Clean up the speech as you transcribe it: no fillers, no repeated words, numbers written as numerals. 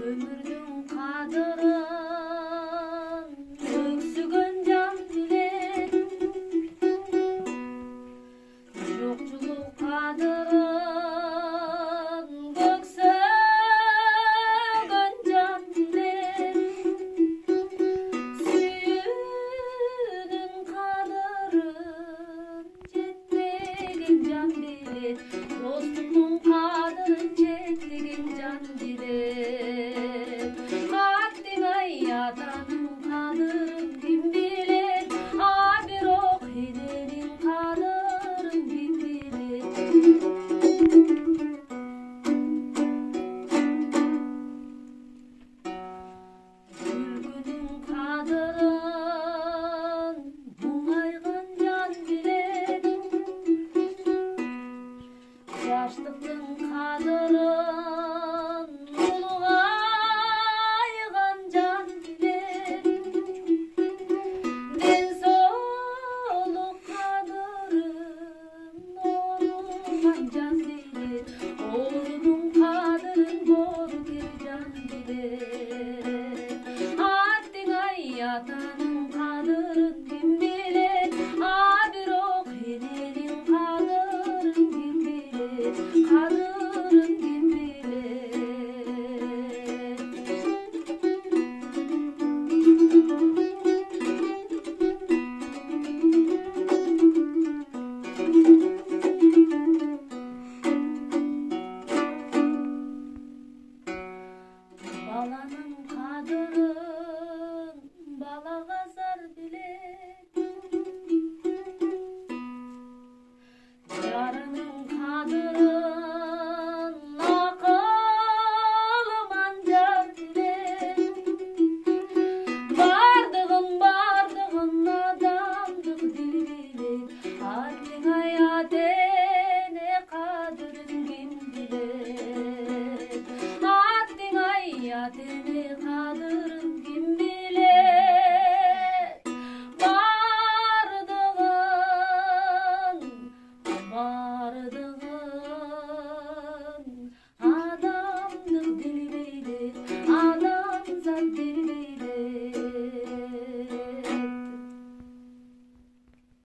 Ömürдің қадырын өксіген жан білер, жоқшылық қадырын көксіген жан білер, сүйүүнүн қадырын жетпеген жан білер, достықтың қадырын жетпеген жан білер. Атаның қадырын кім білер, бирок эненин қадырын кім білер. Үлгүнүн қадырын мұңайған жан білер, жаштықтың қадырын Атаның қадырын кім білер, бирок эненин қадырын кім білер, қадырын кім білер. Баланың қадырын